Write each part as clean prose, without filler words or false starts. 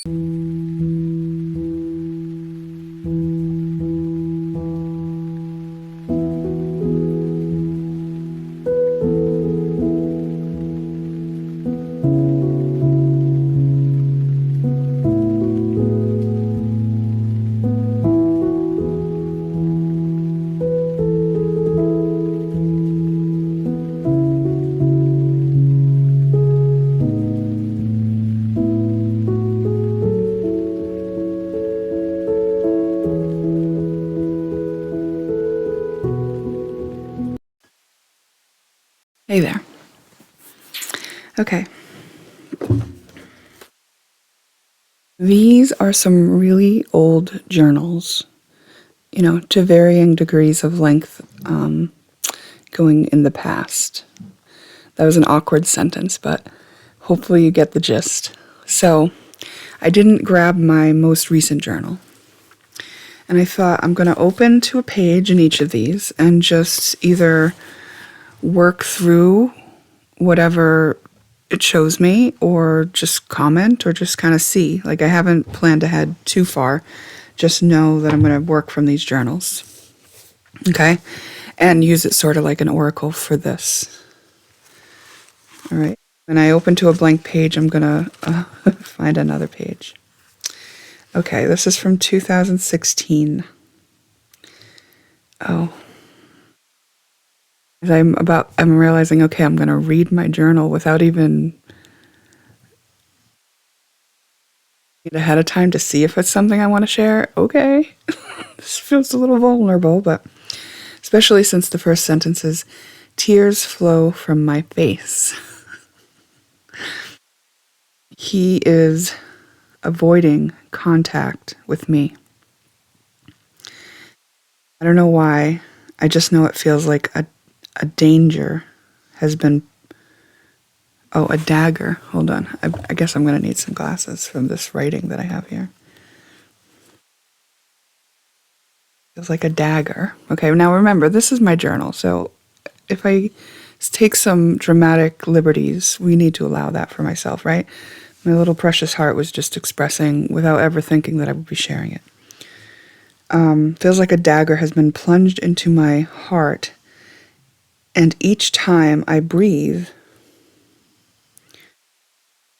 Hey there. Okay. These are some really old journals, to varying degrees of length, going in the past. That was an awkward sentence, but hopefully you get the gist. So, I didn't grab my most recent journal. And I thought I'm going to open to a page in each of these and just either work through whatever it shows me or just comment or just kind of see. Like, I haven't planned ahead too far. Just know that I'm going to work from these journals. Okay? And use it sort of like an oracle for this. All right. When I open to a blank page, I'm going to find another page. Okay, this is from 2016. Oh. I'm realizing, okay, I'm going to read my journal without even ahead of time to see if it's something I want to share. Okay. This feels a little vulnerable, but especially since the first sentence is, tears flow from my face. He is avoiding contact with me. I don't know why. I just know it feels like a danger has been... Oh, a dagger. Hold on. I guess I'm going to need some glasses from this writing that I have here. Feels like a dagger. Okay, now remember, this is my journal, so if I take some dramatic liberties, we need to allow that for myself, right? My little precious heart was just expressing without ever thinking that I would be sharing it. Feels like a dagger has been plunged into my heart, and each time I breathe,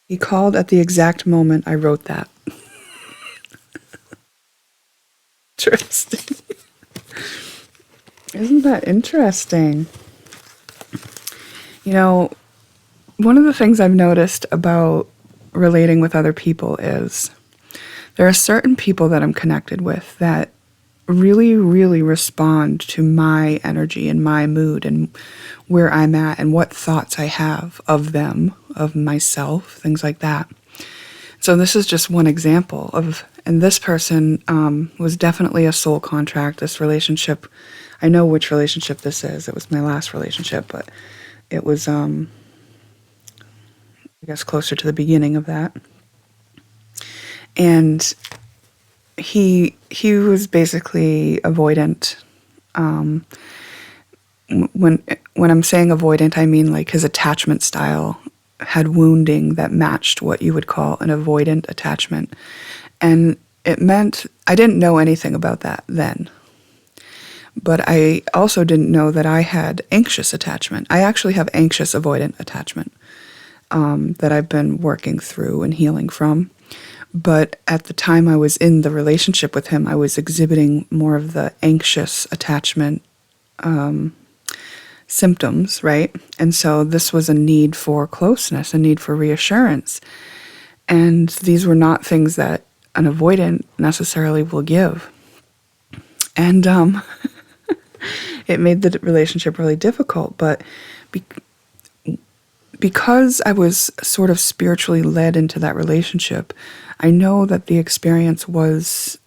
he called at the exact moment I wrote that. Interesting. Isn't that interesting? One of the things I've noticed about relating with other people is there are certain people that I'm connected with that really, really respond to my energy and my mood and where I'm at and what thoughts I have of them, of myself, things like that. So this is just one example of, and this person was definitely a soul contract. This relationship, I know which relationship this is. It was my last relationship, but it was, I guess, closer to the beginning of that. And he was basically avoidant. When I'm saying avoidant, I mean like his attachment style had wounding that matched what you would call an avoidant attachment. And it meant I didn't know anything about that then. But I also didn't know that I had anxious attachment. I actually have anxious avoidant attachment that I've been working through and healing from. But at the time I was in the relationship with him, I was exhibiting more of the anxious attachment symptoms, right? And so this was a need for closeness, a need for reassurance. And these were not things that an avoidant necessarily will give. And it made the relationship really difficult. But because I was sort of spiritually led into that relationship, I know that the experience was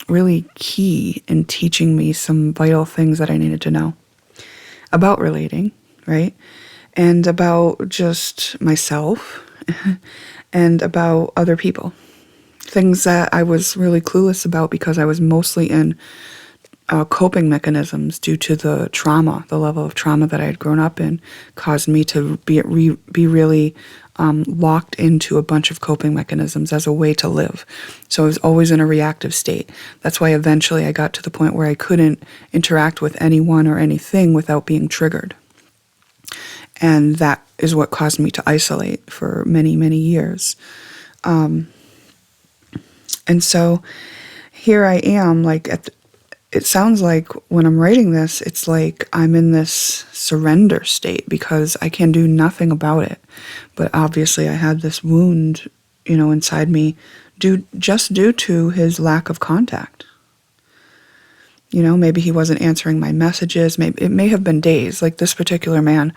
really key in teaching me some vital things that I needed to know about relating, right? And about just myself and about other people. Things that I was really clueless about because I was mostly in coping mechanisms due to the trauma, the level of trauma that I had grown up in, caused me to be really locked into a bunch of coping mechanisms as a way to live. So I was always in a reactive state. That's why eventually I got to the point where I couldn't interact with anyone or anything without being triggered. And that is what caused me to isolate for many, many years. And so here I am, like, it sounds like when I'm writing this, it's like I'm in this surrender state because I can do nothing about it. But obviously I had this wound, inside me due to his lack of contact. Maybe he wasn't answering my messages. Maybe it may have been days. Like, this particular man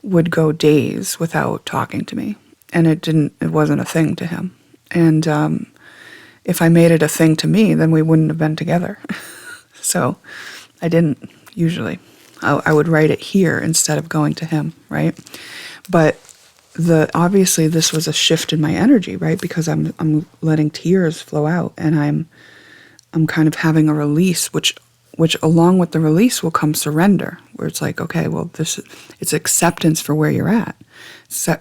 would go days without talking to me, and it wasn't a thing to him. And if I made it a thing to me, then we wouldn't have been together. So I didn't usually. I would write it here instead of going to him, right? But obviously this was a shift in my energy, right? Because I'm letting tears flow out, and I'm kind of having a release, which along with the release will come surrender, where it's like, okay, well, it's acceptance for where you're at.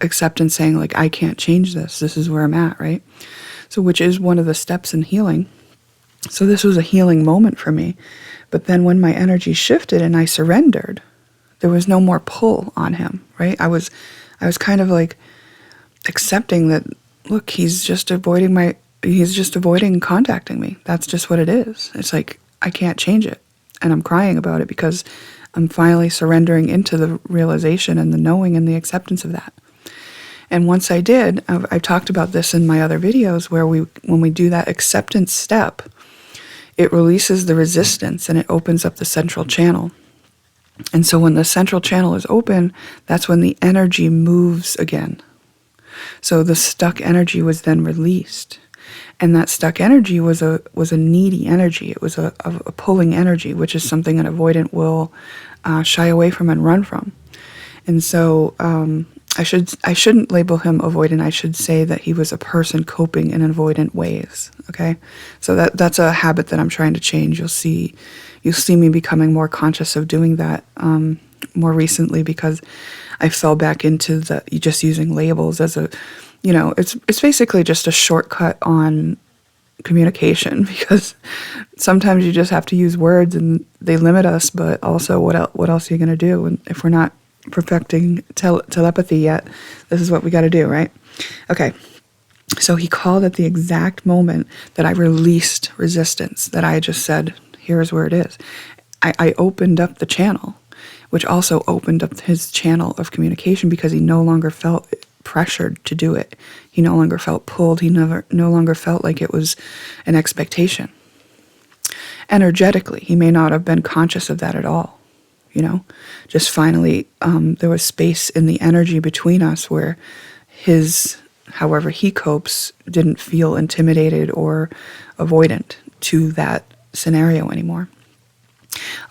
Acceptance saying, like, I can't change this. This is where I'm at, right? So which is one of the steps in healing. So this was a healing moment for me. But then when my energy shifted and I surrendered, there was no more pull on him, right? I was kind of like accepting that, look, he's just avoiding contacting me. That's just what it is. It's like, I can't change it. And I'm crying about it because I'm finally surrendering into the realization and the knowing and the acceptance of that. And once I did, I've talked about this in my other videos, where when we do that acceptance step, it releases the resistance and it opens up the central channel. And so when the central channel is open, that's when the energy moves again. So the stuck energy was then released. And that stuck energy was a needy energy. It was a pulling energy, which is something an avoidant will shy away from and run from. And so I shouldn't label him avoidant. I should say that he was a person coping in avoidant ways. Okay, so that's a habit that I'm trying to change. You'll see me becoming more conscious of doing that more recently, because I fell back into just using labels as a, it's basically just a shortcut on communication, because sometimes you just have to use words and they limit us. But also, what else are you going to do? And if we're not perfecting telepathy yet, this is what we got to do, right? Okay. So he called at the exact moment that I released resistance, that I just said, here's where it is. I opened up the channel, which also opened up his channel of communication, because he no longer felt pressured to do it. He no longer felt pulled. He no longer felt like it was an expectation. Energetically, he may not have been conscious of that at all. Just finally, there was space in the energy between us where however he copes, didn't feel intimidated or avoidant to that scenario anymore.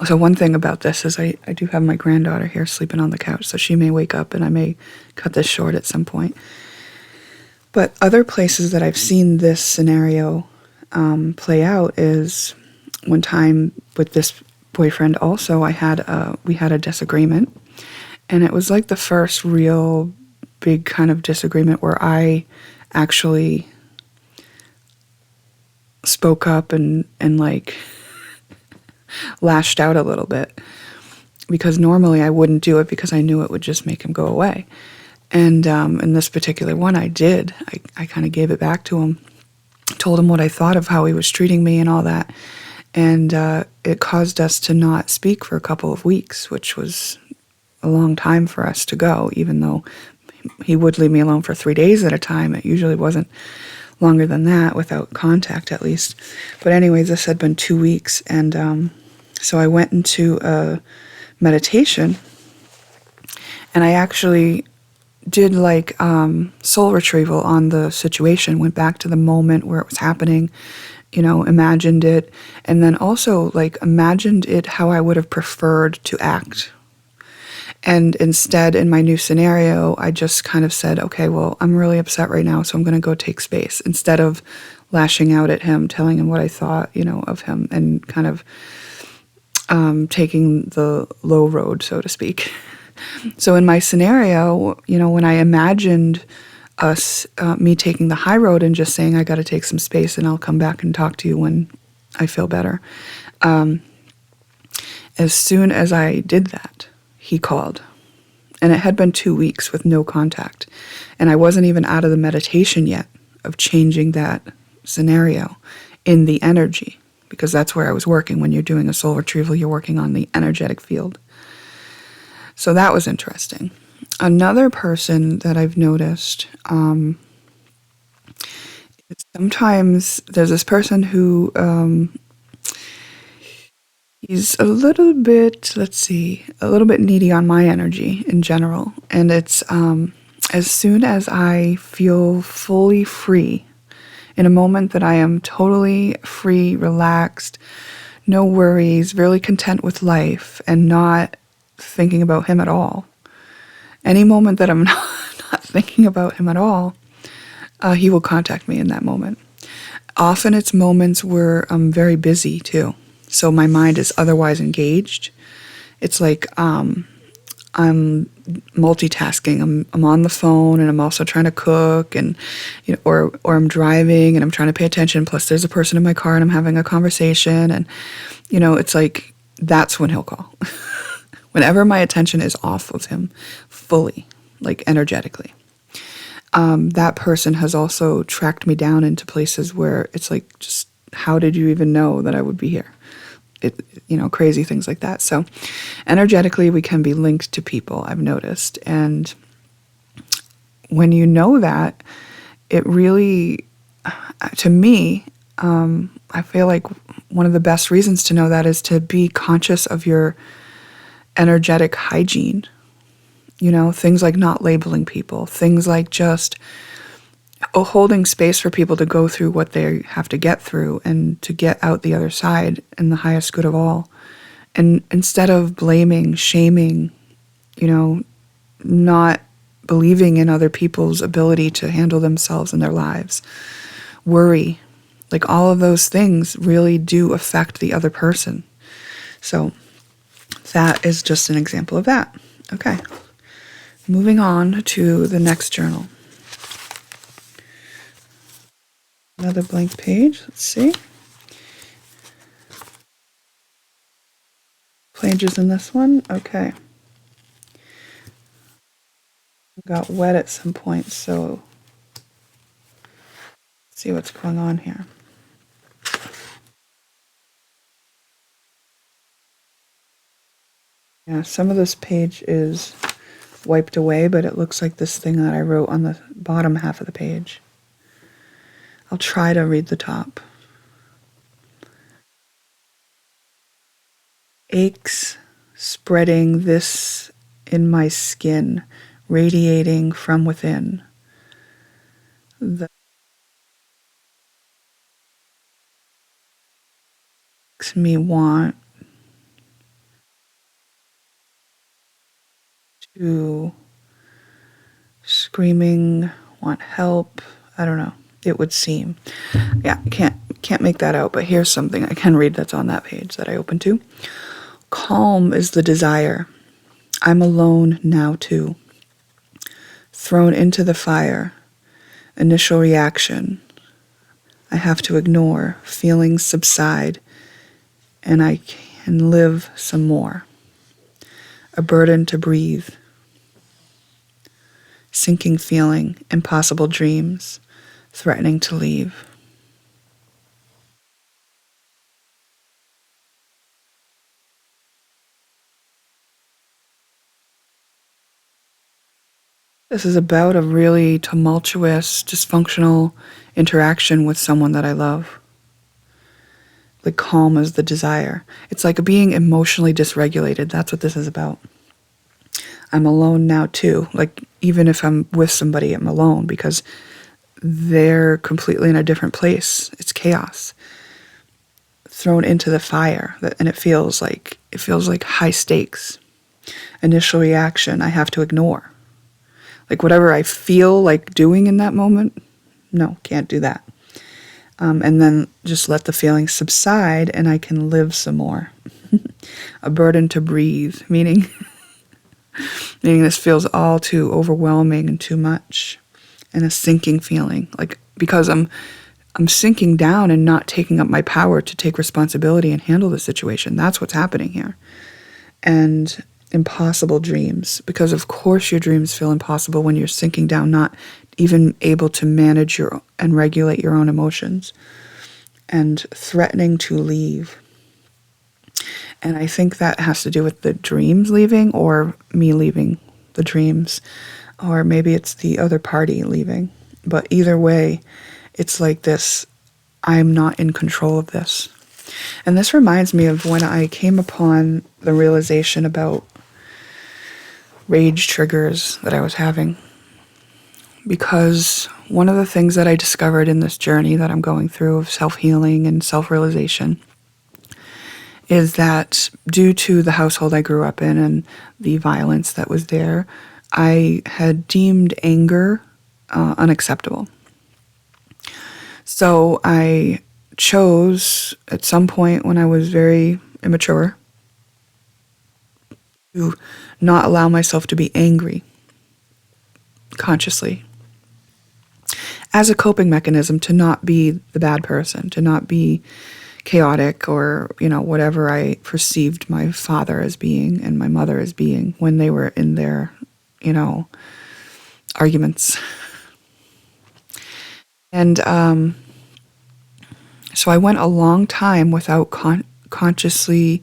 So one thing about this is I do have my granddaughter here sleeping on the couch, so she may wake up and I may cut this short at some point. But other places that I've seen this scenario play out is one time with this boyfriend also, we had a disagreement, and it was like the first real big kind of disagreement where I actually spoke up and like lashed out a little bit, because normally I wouldn't do it because I knew it would just make him go away. And in this particular one, I did. I kind of gave it back to him, told him what I thought of how he was treating me and all that. And it caused us to not speak for a couple of weeks, which was a long time for us to go, even though he would leave me alone for 3 days at a time. It usually wasn't longer than that, without contact at least. But anyways, this had been 2 weeks. And so I went into a meditation, and I actually did like soul retrieval on the situation, went back to the moment where it was happening, imagined it, and then also like imagined it how I would have preferred to act. And instead, in my new scenario, I just kind of said, okay, well, I'm really upset right now, so I'm going to go take space, instead of lashing out at him, telling him what I thought, of him, and kind of taking the low road, so to speak. So in my scenario, when I imagined me taking the high road and just saying, I got to take some space and I'll come back and talk to you when I feel better. As soon as I did that, he called. And it had been 2 weeks with no contact. And I wasn't even out of the meditation yet of changing that scenario in the energy, because that's where I was working. When you're doing a soul retrieval, you're working on the energetic field. So that was interesting. Another person that I've noticed, sometimes there's this person who he's a little bit, a little bit needy on my energy in general. And it's as soon as I feel fully free, in a moment that I am totally free, relaxed, no worries, really content with life, and not thinking about him at all. Any moment that I'm not thinking about him at all, he will contact me in that moment. Often it's moments where I'm very busy too. So my mind is otherwise engaged. It's like I'm multitasking. I'm on the phone and I'm also trying to cook, and or I'm driving and I'm trying to pay attention. Plus there's a person in my car and I'm having a conversation, and it's like that's when he'll call. Whenever my attention is off of him fully, like energetically. That person has also tracked me down into places where it's like, just how did you even know that I would be here? Crazy things like that. So energetically, we can be linked to people, I've noticed. And when you know that, it really, to me, I feel like one of the best reasons to know that is to be conscious of your energetic hygiene. Things like not labeling people, things like just holding space for people to go through what they have to get through and to get out the other side in the highest good of all. And instead of blaming, shaming, not believing in other people's ability to handle themselves and their lives, worry, like all of those things really do affect the other person. So that is just an example of that. Okay. Moving on to the next journal. Another blank page. Let's see. Pages in this one. Okay. Got wet at some point, so let's see what's going on here. Yeah, some of this page is wiped away, but it looks like this thing that I wrote on the bottom half of the page. I'll try to read the top. Aches spreading this in my skin, radiating from within. That makes me want to screaming, want help. I don't know. It would seem. Yeah, can't make that out, but here's something I can read that's on that page that I opened to. Calm is the desire. I'm alone now too. Thrown into the fire. Initial reaction. I have to ignore. Feelings subside. And I can live some more. A burden to breathe. Sinking feeling. Impossible dreams. Threatening to leave. This is about a really tumultuous, dysfunctional interaction with someone that I love. Like calm is the desire. It's like being emotionally dysregulated. That's what this is about. I'm alone now too. Like even if I'm with somebody, I'm alone because they're completely in a different place. It's chaos. Thrown into the fire, and it feels like high stakes. Initial reaction, I have to ignore. Like whatever I feel like doing in that moment, no, can't do that. And then just let the feelings subside and I can live some more. a burden to breathe, meaning this feels all too overwhelming and too much, and a sinking feeling, like because I'm sinking down and not taking up my power to take responsibility and handle the situation. That's what's happening here. And impossible dreams, because of course your dreams feel impossible when you're sinking down, not even able to manage and regulate your own emotions, and threatening to leave. And I think that has to do with the dreams leaving, or me leaving the dreams, or maybe it's the other party leaving. But either way, it's like this, I'm not in control of this. And this reminds me of when I came upon the realization about rage triggers that I was having. Because one of the things that I discovered in this journey that I'm going through of self-healing and self-realization is that due to the household I grew up in and the violence that was there, I had deemed anger unacceptable. So I chose at some point when I was very immature to not allow myself to be angry consciously, as a coping mechanism, to not be the bad person, to not be chaotic or, whatever I perceived my father as being and my mother as being when they were in their, arguments. And so I went a long time without consciously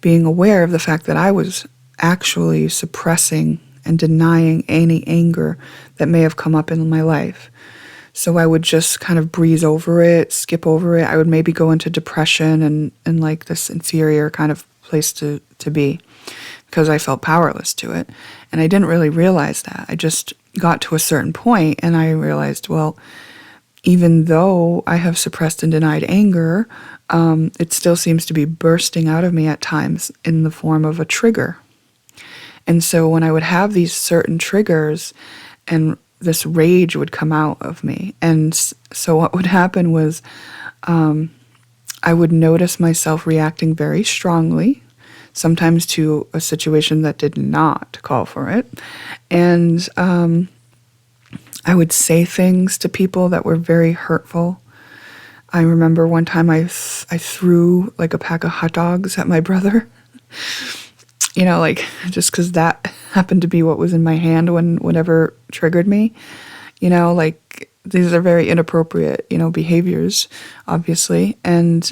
being aware of the fact that I was actually suppressing and denying any anger that may have come up in my life. So I would just kind of breeze over it, skip over it. I would maybe go into depression and like this inferior kind of place to be, because I felt powerless to it. And I didn't really realize that. I just got to a certain point and I realized, well, even though I have suppressed and denied anger, it still seems to be bursting out of me at times in the form of a trigger. And so when I would have these certain triggers, and this rage would come out of me. And so what would happen was I would notice myself reacting very strongly, sometimes to a situation that did not call for it. And I would say things to people that were very hurtful. I remember one time I threw like a pack of hot dogs at my brother. Just because that happened to be what was in my hand when whatever triggered me. These are very inappropriate, behaviors, obviously. And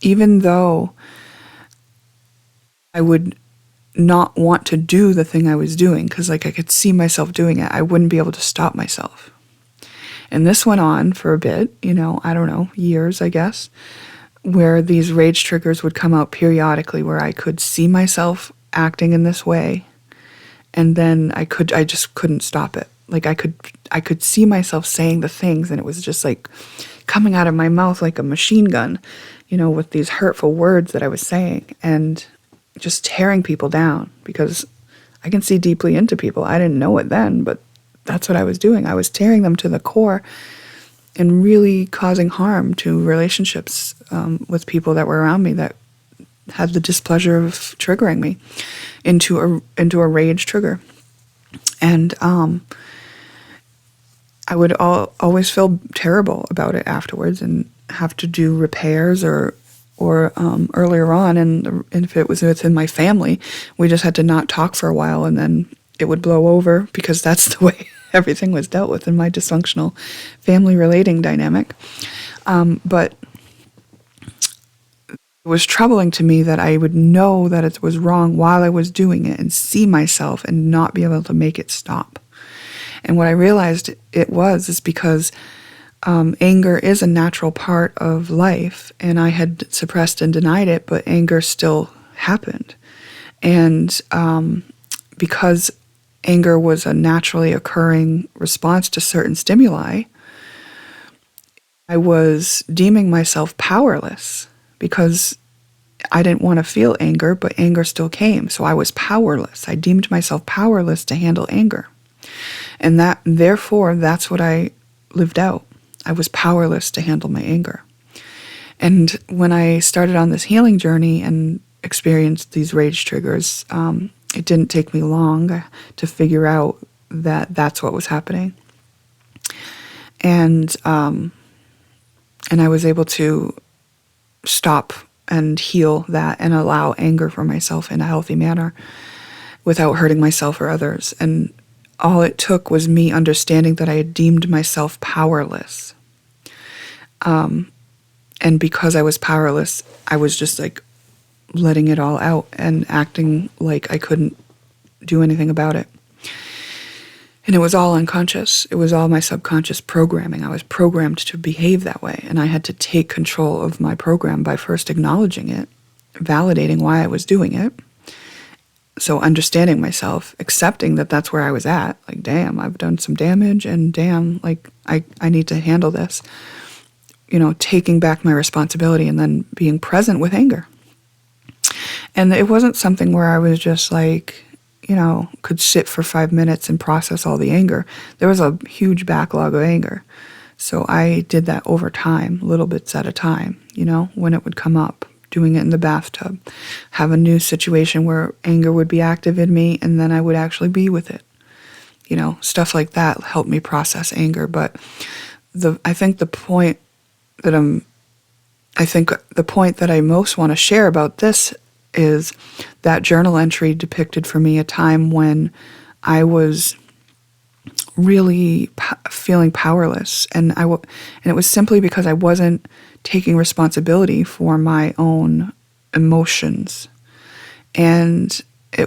even though I would not want to do the thing I was doing, because I could see myself doing it, I wouldn't be able to stop myself. And this went on for a bit, I don't know, years, I guess, where these rage triggers would come out periodically, where I could see myself acting in this way, and then I just couldn't stop it. I could see myself saying the things, and it was just like coming out of my mouth like a machine gun, with these hurtful words that I was saying, and just tearing people down, because I can see deeply into people. I didn't know it then, but that's what I was doing. I was tearing them to the core and really causing harm to relationships with people that were around me that had the displeasure of triggering me into a rage trigger. And I would always feel terrible about it afterwards and have to do repairs or earlier on, and if it was within my family, we just had to not talk for a while, and then it would blow over, because that's the way everything was dealt with in my dysfunctional family relating dynamic. But it was troubling to me that I would know that it was wrong while I was doing it and see myself and not be able to make it stop. And what I realized is because anger is a natural part of life, and I had suppressed and denied it, but anger still happened. And because anger was a naturally occurring response to certain stimuli, I was deeming myself powerless, because I didn't want to feel anger, but anger still came. So I was powerless. I deemed myself powerless to handle anger. And therefore, that's what I lived out. I was powerless to handle my anger. And when I started on this healing journey and experienced these rage triggers, it didn't take me long to figure out that that's what was happening. And I was able to stop and heal that and allow anger for myself in a healthy manner without hurting myself or others. And all it took was me understanding that I had deemed myself powerless. And because I was powerless, I was just like letting it all out and acting like I couldn't do anything about it. And it was all unconscious. It was all my subconscious programming. I was programmed to behave that way. And I had to take control of my program by first acknowledging it, validating why I was doing it. So understanding myself, accepting that that's where I was at. Like, damn, I've done some damage, and damn, like, I need to handle this. You know, taking back my responsibility and then being present with anger. And it wasn't something where I was just like, you know, could sit for 5 minutes and process all the anger. There was a huge backlog of anger. So I did that over time, little bits at a time, you know, when it would come up, doing it in the bathtub, have a new situation where anger would be active in me, and then I would actually be with it. You know, stuff like that helped me process anger. But I think the point that I most want to share about this is that journal entry depicted for me a time when I was really feeling powerless, and it was simply because I wasn't taking responsibility for my own emotions, and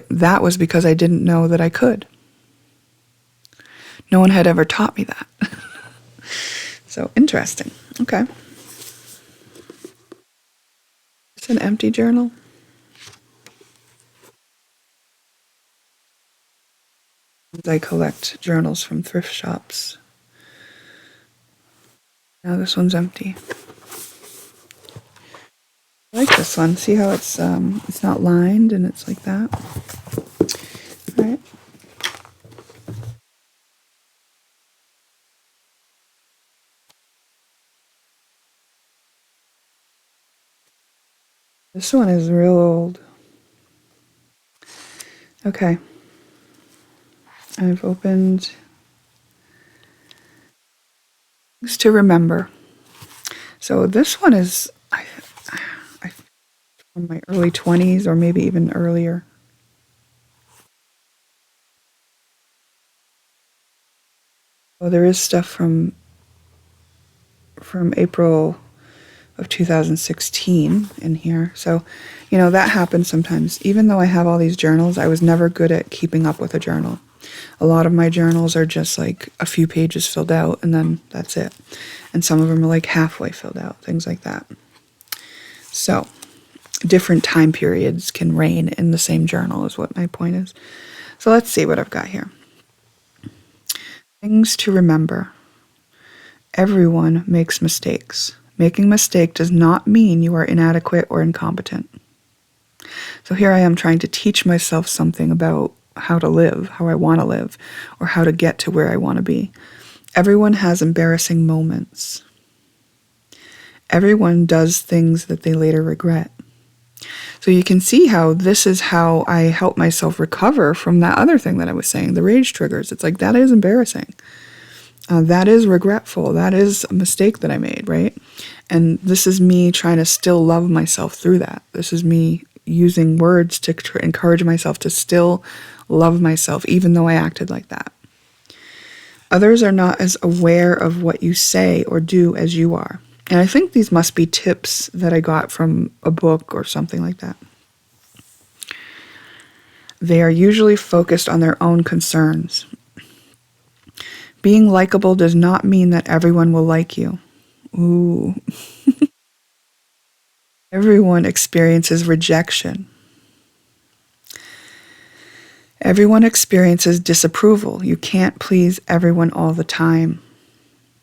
that was because I didn't know that I could. No one had ever taught me that. So interesting. Okay. It's an empty journal. I collect journals from thrift shops. Now this one's empty. I like this one. See how it's not lined and it's like that? All right. This one is real old. Okay. I've opened Things to Remember. So this one is from my early 20s or maybe even earlier. Oh, there is stuff from April of 2016 in here. So, you know, that happens sometimes. Even though I have all these journals, I was never good at keeping up with a journal. A lot of my journals are just like a few pages filled out and then that's it. And some of them are like halfway filled out, things like that. So, different time periods can reign in the same journal is what my point is. So let's see what I've got here. Things to remember. Everyone makes mistakes. Making a mistake does not mean you are inadequate or incompetent. So here I am trying to teach myself something about how to live, how I want to live, or how to get to where I want to be. Everyone has embarrassing moments. Everyone does things that they later regret. So you can see how this is how I help myself recover from that other thing that I was saying, the rage triggers. It's like, that is embarrassing. That is regretful. That is a mistake that I made, right? And this is me trying to still love myself through that. This is me using words to encourage myself to still love myself, even though I acted like that. Others are not as aware of what you say or do as you are. And I think these must be tips that I got from a book or something like that. They are usually focused on their own concerns. Being likable does not mean that everyone will like you. Ooh. Everyone experiences rejection. Everyone experiences disapproval. You can't please everyone all the time.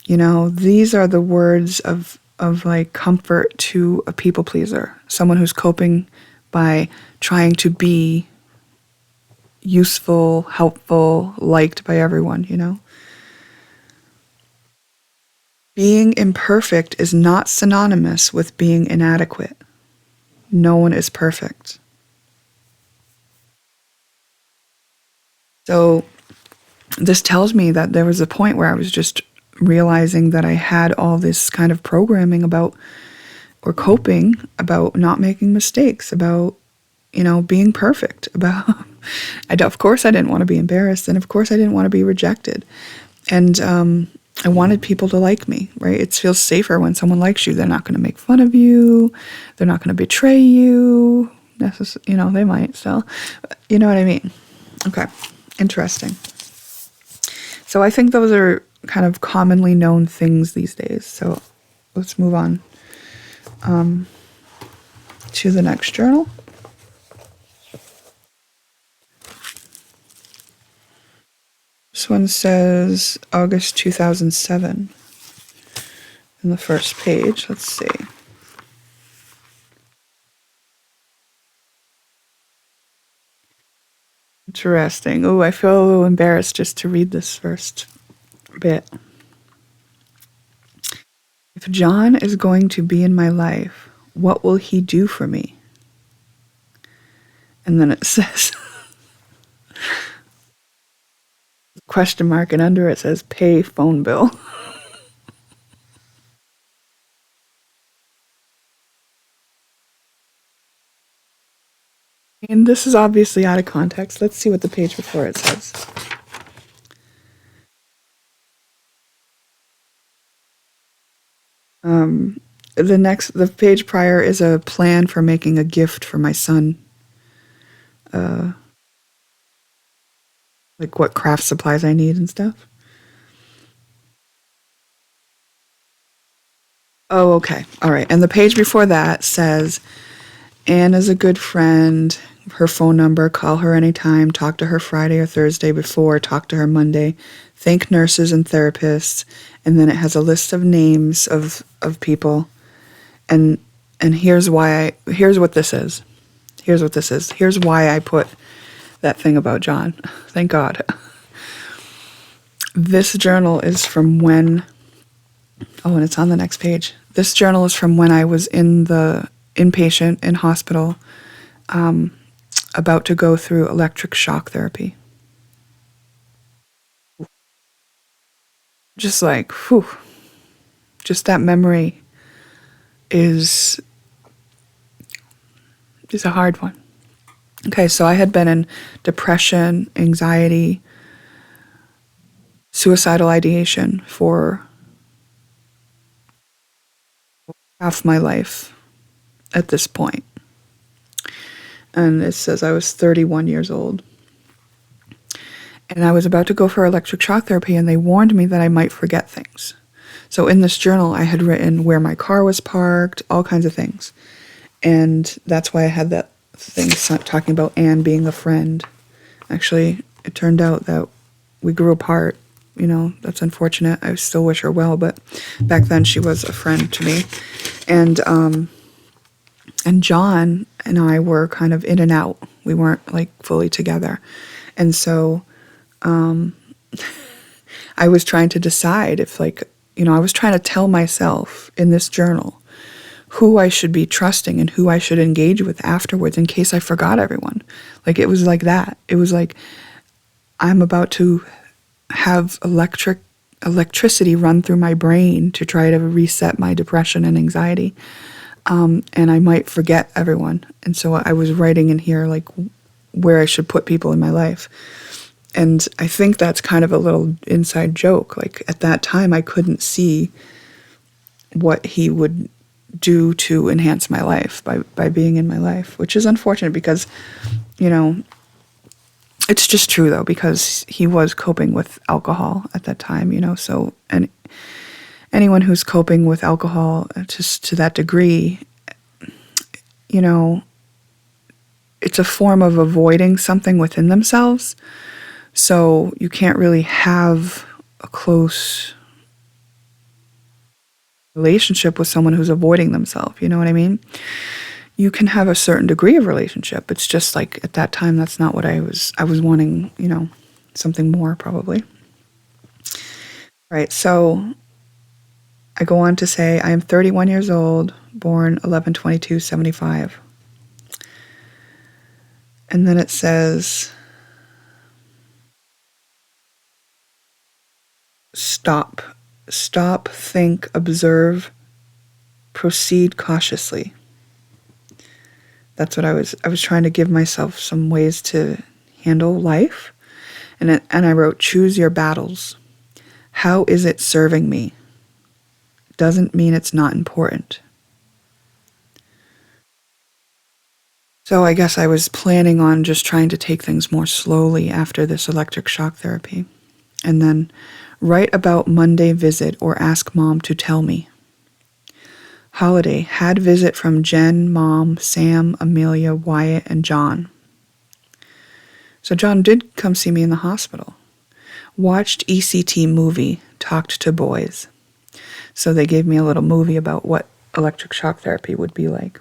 You know, these are the words of like comfort to a people pleaser, someone who's coping by trying to be useful, helpful, liked by everyone, you know. Being imperfect is not synonymous with being inadequate. No one is perfect. So this tells me that there was a point where I was just realizing that I had all this kind of programming about, or coping about, not making mistakes, about, being perfect, about, of course I didn't want to be embarrassed, and of course I didn't want to be rejected. And I wanted people to like me, right? It feels safer when someone likes you. They're not going to make fun of you. They're not going to betray you. They might still. You know what I mean? Okay. Interesting. So I think those are kind of commonly known things these days. So let's move on to the next journal. This one says August 2007 in the first page. Let's see. Interesting. Oh, I feel a little embarrassed just to read this first bit. If John is going to be in my life, what will he do for me? And then it says question mark, and under it says pay phone bill. And this is obviously out of context. Let's see what the page before it says. The page prior is a plan for making a gift for my son. Like what craft supplies I need and stuff. Oh, okay. All right. And the page before that says, Anne is a good friend. Her phone number, call her anytime, talk to her Friday or Thursday before, talk to her Monday, thank nurses and therapists, and then it has a list of names of people. And here's what this is. Here's what this is. Here's why I put that thing about John. Thank God. This journal is from when, and it's on the next page. This journal is from when I was in the inpatient in hospital, about to go through electric shock therapy. Just like, whew, just that memory is a hard one. Okay, so I had been in depression, anxiety, suicidal ideation for half my life at this point. And it says I was 31 years old. And I was about to go for electric shock therapy, and they warned me that I might forget things. So in this journal, I had written where my car was parked, all kinds of things. And that's why I had that thing talking about Anne being a friend. Actually, it turned out that we grew apart. That's unfortunate. I still wish her well, but back then she was a friend to me. And John and I were kind of in and out. We weren't like fully together. And so I was trying to decide if I was trying to tell myself in this journal who I should be trusting and who I should engage with afterwards in case I forgot everyone. Like, it was like that. It was like, I'm about to have electricity run through my brain to try to reset my depression and anxiety. And I might forget everyone. And so I was writing in here, like, where I should put people in my life. And I think that's kind of a little inside joke. Like, at that time, I couldn't see what he would do to enhance my life by being in my life, which is unfortunate because, it's just true, though, because he was coping with alcohol at that time, so, and anyone who's coping with alcohol just to that degree, it's a form of avoiding something within themselves. So you can't really have a close relationship with someone who's avoiding themselves. You know what I mean? You can have a certain degree of relationship. It's just like at that time, that's not what I was wanting, something more probably. Right. So I go on to say, I am 31 years old, born 11/22/75. And then it says, stop. Stop, think, observe, proceed cautiously. That's what I was trying to give myself some ways to handle life. And I wrote, choose your battles. How is it serving me? Doesn't mean it's not important. So I guess I was planning on just trying to take things more slowly after this electric shock therapy. And then write about Monday visit or ask mom to tell me. Holiday, had visit from Jen, Mom, Sam, Amelia, Wyatt, and John. So John did come see me in the hospital. Watched ECT movie, talked to boys. So they gave me a little movie about what electric shock therapy would be like.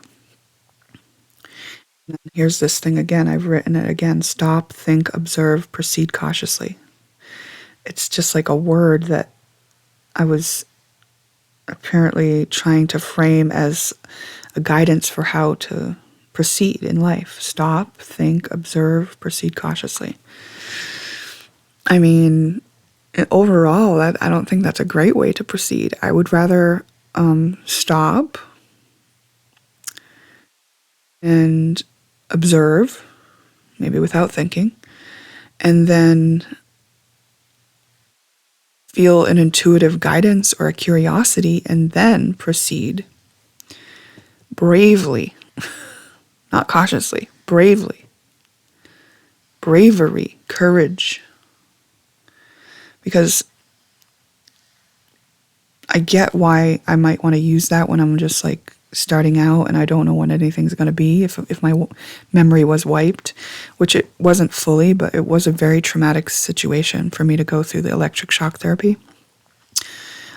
And here's this thing again. I've written it again. Stop, think, observe, proceed cautiously. It's just like a word that I was apparently trying to frame as a guidance for how to proceed in life. Stop, think, observe, proceed cautiously. I mean, overall, I don't think that's a great way to proceed. I would rather stop and observe, maybe without thinking, and then feel an intuitive guidance or a curiosity, and then proceed bravely, not cautiously, bravely. Bravery, courage. Because I get why I might want to use that when I'm just like starting out and I don't know when anything's going to be, if my memory was wiped, which it wasn't fully, but it was a very traumatic situation for me to go through the electric shock therapy.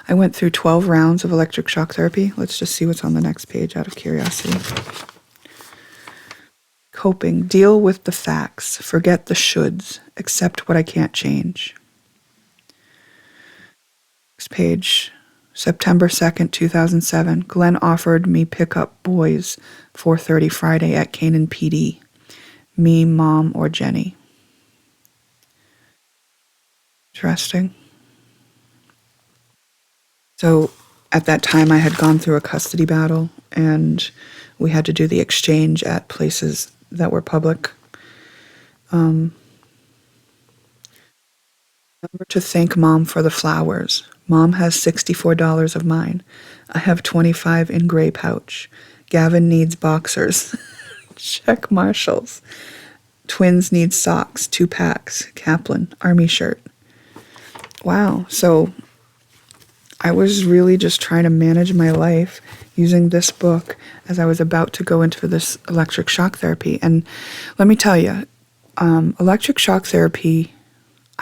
I went through 12 rounds of electric shock therapy. Let's just see what's on the next page out of curiosity. Coping, deal with the facts, forget the shoulds, accept what I can't change. Next page. September 2nd, 2007, Glenn offered me pick up boys 4:30 Friday at Canaan PD. Me, Mom, or Jenny. Interesting. So at that time I had gone through a custody battle and we had to do the exchange at places that were public. Remember to thank Mom for the flowers. Mom has $64 of mine. I have 25 in gray pouch. Gavin needs boxers. Check Marshalls. Twins need socks, 2 packs. Kaplan, army shirt. Wow. So I was really just trying to manage my life using this book as I was about to go into this electric shock therapy. And let me tell you, electric shock therapy,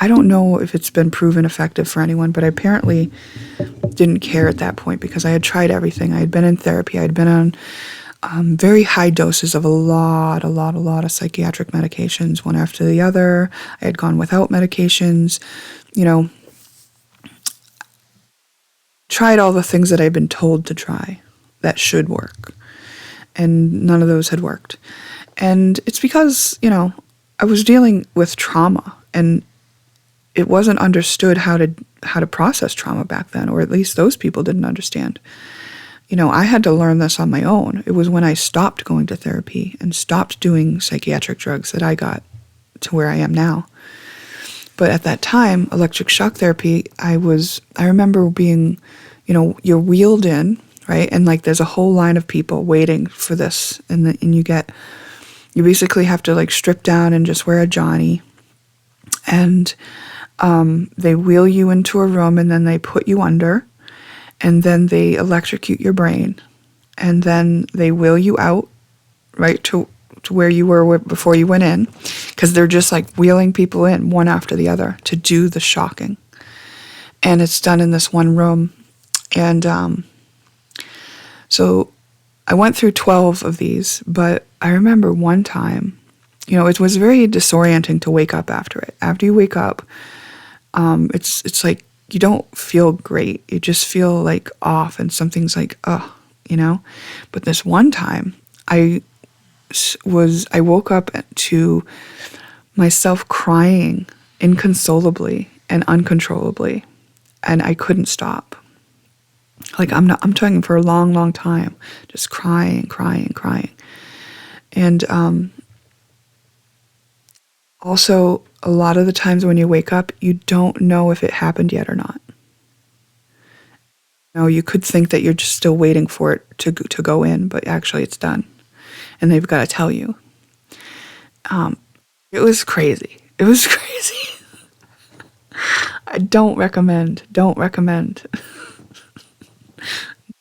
I don't know if it's been proven effective for anyone, but I apparently didn't care at that point because I had tried everything. I had been in therapy. I had been on very high doses of a lot of psychiatric medications, one after the other. I had gone without medications, tried all the things that I'd been told to try that should work. And none of those had worked. And it's because, I was dealing with trauma and it wasn't understood how to process trauma back then, or at least those people didn't understand. I had to learn this on my own. It was when I stopped going to therapy and stopped doing psychiatric drugs that I got to where I am now. But at that time, electric shock therapy, I remember being, you're wheeled in, right? And like there's a whole line of people waiting for this. And you basically have to like strip down and just wear a Johnny. And they wheel you into a room and then they put you under and then they electrocute your brain. And then they wheel you out, right, to where you were before you went in, because they're just like wheeling people in one after the other to do the shocking. And it's done in this one room. And so I went through 12 of these, but I remember one time, it was very disorienting to wake up after it. After you wake up, it's like you don't feel great. You just feel like off and something's like, But this one time, I woke up to myself crying inconsolably and uncontrollably. and I couldn't stop. Like I'm talking for a long, long time, just crying, crying, crying. And also, a lot of the times when you wake up, you don't know if it happened yet or not. You know, you could think that you're just still waiting for it to go in, but actually it's done, and they've got to tell you. It was crazy. It was crazy. I don't recommend. Don't recommend.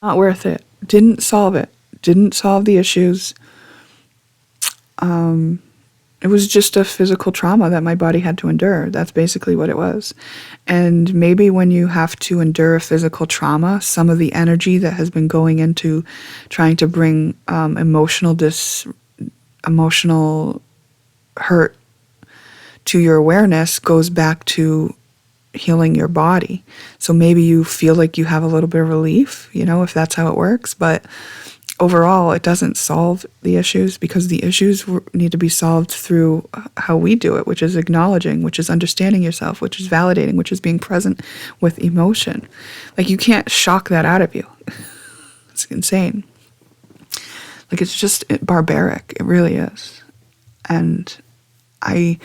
Not worth it. Didn't solve it. Didn't solve the issues. It was just a physical trauma that my body had to endure. That's basically what it was. And maybe when you have to endure a physical trauma, some of the energy that has been going into trying to bring emotional hurt to your awareness goes back to healing your body. So maybe you feel like you have a little bit of relief, if that's how it works. But overall, it doesn't solve the issues, because the issues need to be solved through how we do it, which is acknowledging, which is understanding yourself, which is validating, which is being present with emotion. Like, you can't shock that out of you. It's insane. Like, it's just barbaric. It really is. And I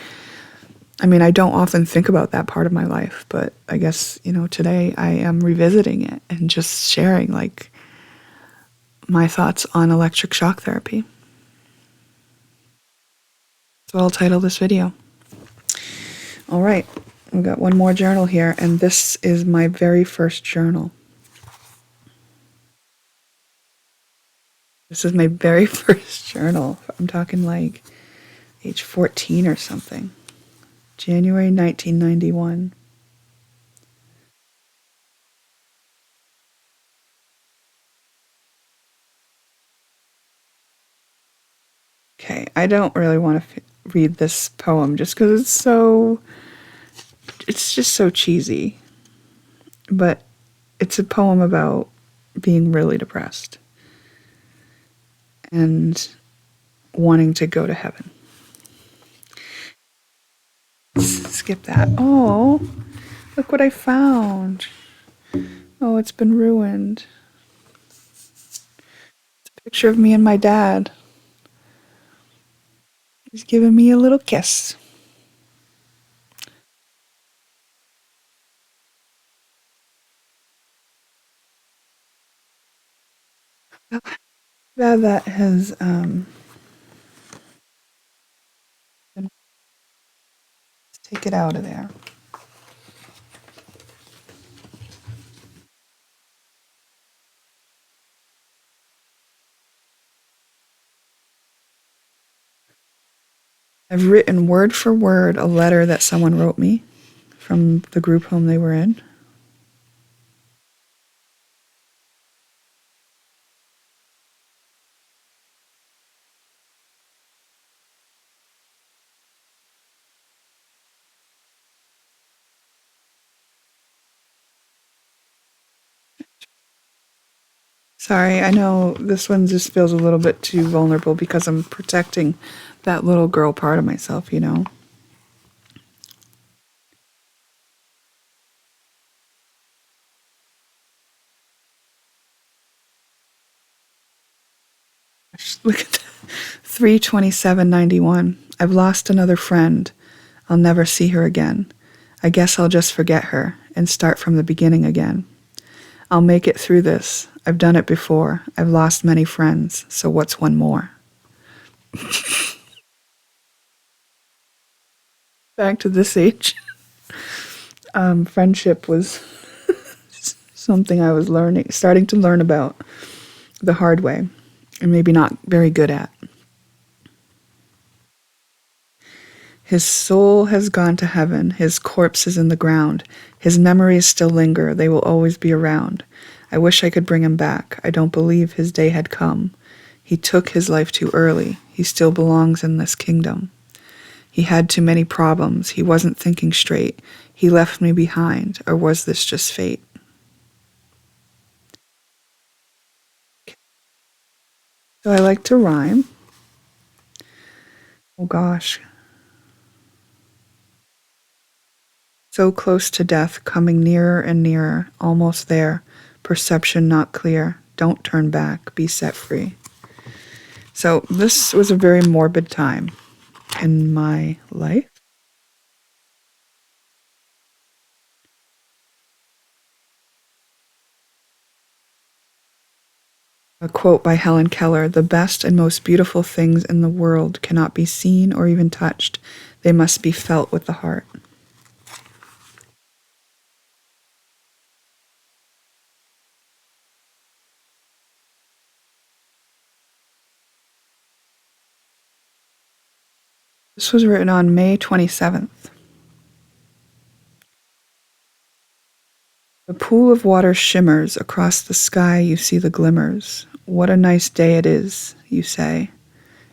mean, I don't often think about that part of my life, but I guess, today I am revisiting it and just sharing, like, my thoughts on electric shock therapy. That's what I'll title this video. All right, we've got one more journal here, and this is my very first journal. This is my very first journal. I'm talking like age 14 or something. January 1991. Okay, I don't really want to read this poem just because it's just so cheesy. But it's a poem about being really depressed and wanting to go to heaven. Skip that. Oh, look what I found. Oh, it's been ruined. It's a picture of me and my dad. He's giving me a little kiss. Glad that has been, let's take it out of there. I've written word for word a letter that someone wrote me from the group home they were in. Sorry, I know this one just feels a little bit too vulnerable because I'm protecting that little girl part of myself. Look at that. 3/27/91. I've lost another friend. I'll never see her again. I guess I'll just forget her and start from the beginning again. I'll make it through this. I've done it before. I've lost many friends, so what's one more? Back to this age. Friendship was something I was starting to learn about the hard way, and maybe not very good at. His soul has gone to heaven. His corpse is in the ground. His memories still linger. They will always be around. I wish I could bring him back. I don't believe his day had come. He took his life too early. He still belongs in this kingdom. He had too many problems. He wasn't thinking straight. He left me behind. Or was this just fate? So I like to rhyme. Oh gosh. So close to death, coming nearer and nearer, almost there, perception not clear. Don't turn back, be set free. So this was a very morbid time in my life. A quote by Helen Keller: "The best and most beautiful things in the world cannot be seen or even touched. They must be felt with the heart." This was written on May 27th. The pool of water shimmers. Across the sky you see the glimmers. What a nice day it is, you say.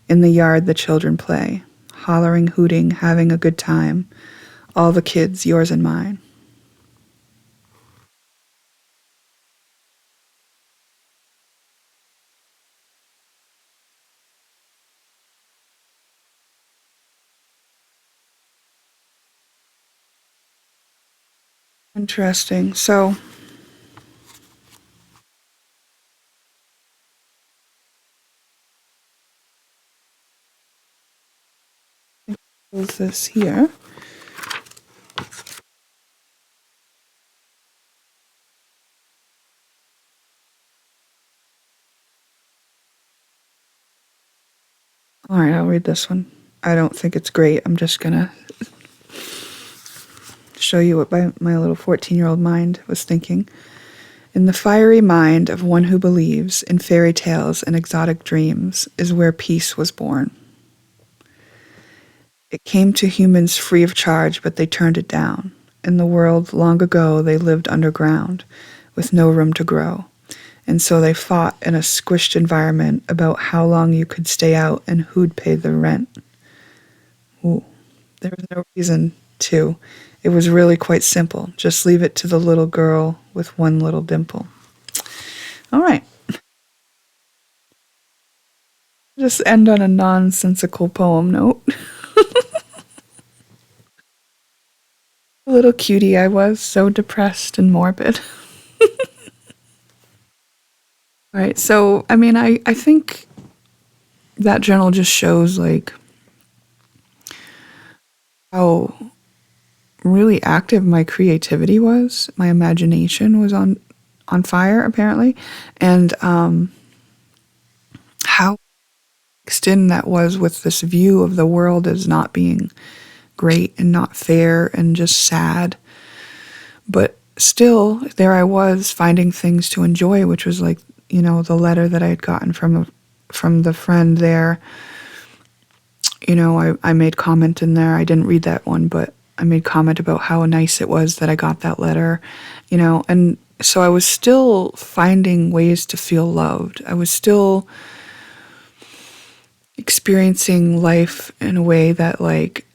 In the yard the children play, hollering, hooting, having a good time. All the kids, yours and mine. Interesting. So is this here? All right, I'll read this one. I don't think it's great. I'm just gonna show you what my little 14-year-old mind was thinking. In the fiery mind of one who believes in fairy tales and exotic dreams is where peace was born. It came to humans free of charge, but they turned it down. In the world long ago, they lived underground with no room to grow. And so they fought in a squished environment about how long you could stay out and who'd pay the rent. Ooh, there was no reason to. It was really quite simple. Just leave it to the little girl with one little dimple. All right. Just end on a nonsensical poem note. A little cutie I was, so depressed and morbid. All right, so I mean, I think that journal just shows like how really active my creativity was. My imagination was on fire apparently, and how mixed in that was with this view of the world as not being great and not fair and just sad. But still, there I was finding things to enjoy, which was like, you know, the letter that I had gotten from the friend there. You know, I made comment in there. I didn't read that one, but I made comment about how nice it was that I got that letter, you know, and so I was still finding ways to feel loved. I was still experiencing life in a way that, like,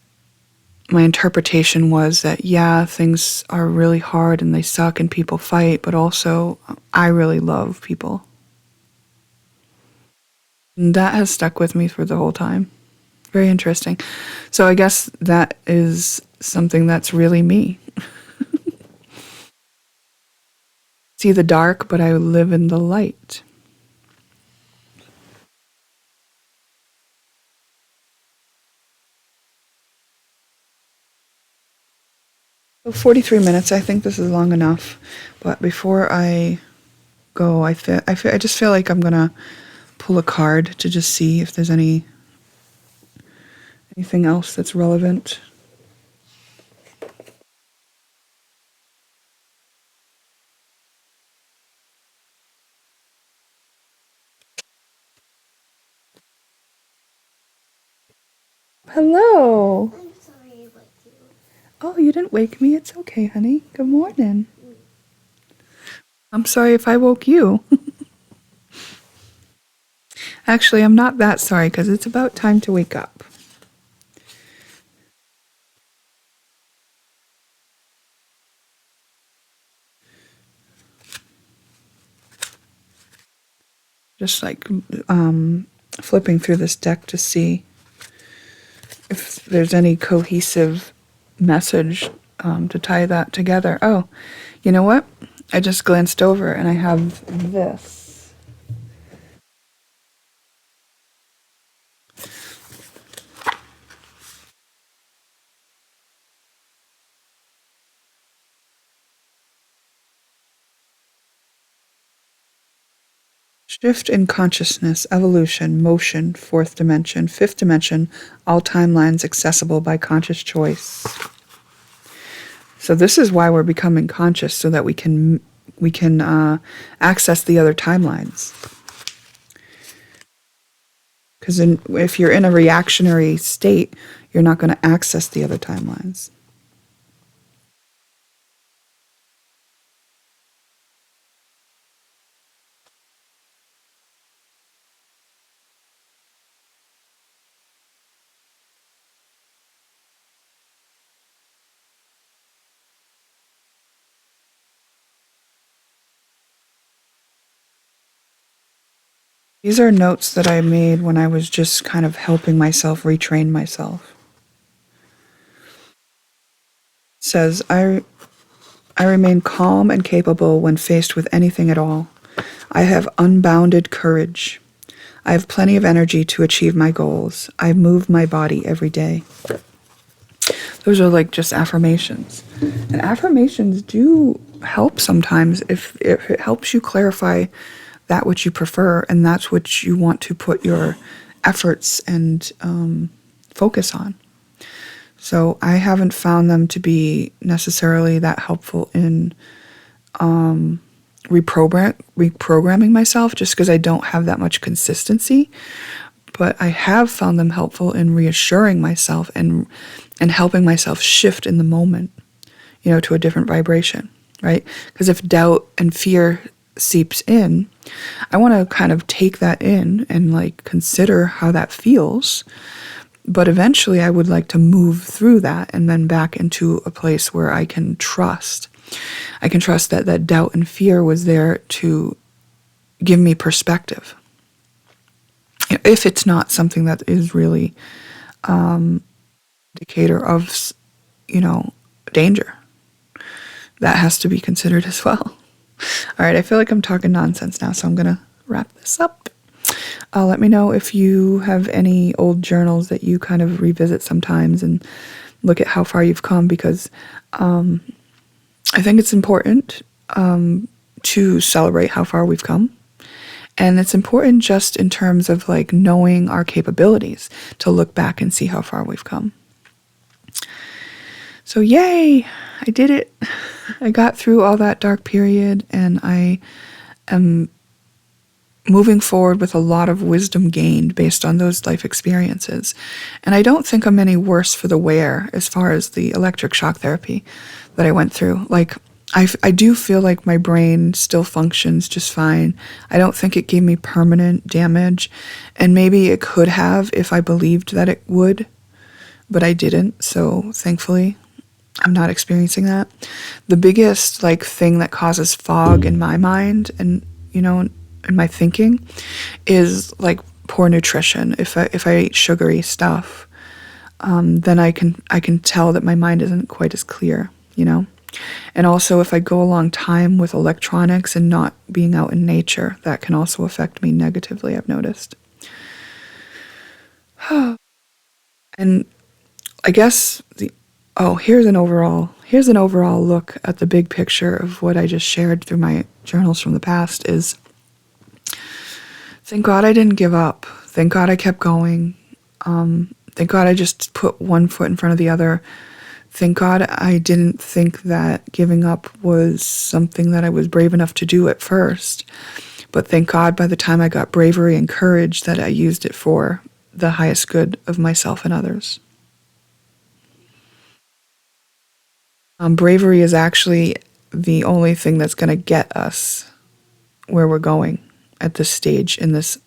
my interpretation was that, yeah, things are really hard and they suck and people fight, but also I really love people. And that has stuck with me for the whole time. Very interesting. So I guess that is something that's really me. See the dark, but I live in the light. So 43 minutes, I think this is long enough. But before I go, I just feel like I'm going to pull a card to just see if there's anything else that's relevant. Hello. I'm sorry I waked you. Oh, you didn't wake me. It's okay, honey. Good morning. I'm sorry if I woke you. Actually, I'm not that sorry because it's about time to wake up. Just like flipping through this deck to see if there's any cohesive message to tie that together. Oh, you know what? I just glanced over and I have this. Shift in consciousness, evolution, motion, fourth dimension, fifth dimension, all timelines accessible by conscious choice. So this is why we're becoming conscious, so that we can access the other timelines. Because if you're in a reactionary state, you're not going to access the other timelines. These are notes that I made when I was just kind of helping myself retrain myself. It says, I remain calm and capable when faced with anything at all. I have unbounded courage. I have plenty of energy to achieve my goals. I move my body every day. Those are like just affirmations. And affirmations do help sometimes if it helps you clarify that which you prefer and that's what you want to put your efforts and focus on. So I haven't found them to be necessarily that helpful in reprogramming myself, just because I don't have that much consistency. But I have found them helpful in reassuring myself and helping myself shift in the moment, to a different vibration, right? Because if doubt and fear seeps in, I want to kind of take that in and like consider how that feels. But eventually I would like to move through that and then back into a place where I can trust. I can trust that that doubt and fear was there to give me perspective. If it's not something that is really indicator of, danger, that has to be considered as well. All right, I feel like I'm talking nonsense now, so I'm going to wrap this up. Let me know if you have any old journals that you kind of revisit sometimes and look at how far you've come, because I think it's important to celebrate how far we've come. And it's important just in terms of like knowing our capabilities to look back and see how far we've come. So yay, I did it. I got through all that dark period and I am moving forward with a lot of wisdom gained based on those life experiences. And I don't think I'm any worse for the wear as far as the electric shock therapy that I went through. Like, I do feel like my brain still functions just fine. I don't think it gave me permanent damage. And maybe it could have if I believed that it would, but I didn't. So thankfully, I'm not experiencing that. The biggest like thing that causes fog in my mind and, in my thinking is like poor nutrition. If I eat sugary stuff, then I can tell that my mind isn't quite as clear, And also if I go a long time with electronics and not being out in nature, that can also affect me negatively, I've noticed. And I guess here's an overall look at the big picture of what I just shared through my journals from the past is, thank God I didn't give up. Thank God I kept going. Thank God I just put one foot in front of the other. Thank God I didn't think that giving up was something that I was brave enough to do at first. But thank God by the time I got bravery and courage that I used it for the highest good of myself and others. Bravery is actually the only thing that's going to get us where we're going at this stage in this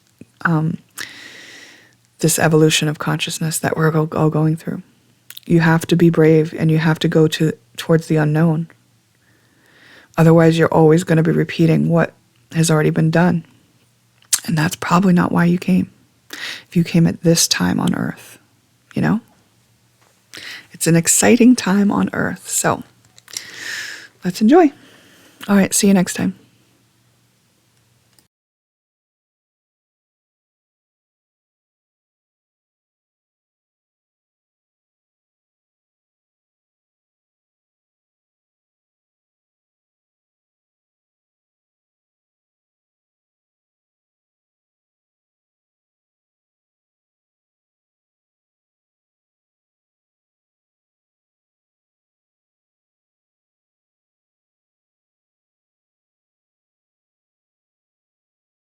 this evolution of consciousness that we're all going through. You have to be brave and you have to go towards the unknown. Otherwise, you're always going to be repeating what has already been done. And that's probably not why you came. If you came at this time on Earth, it's It's an exciting time on Earth. So let's enjoy. All right, see you next time.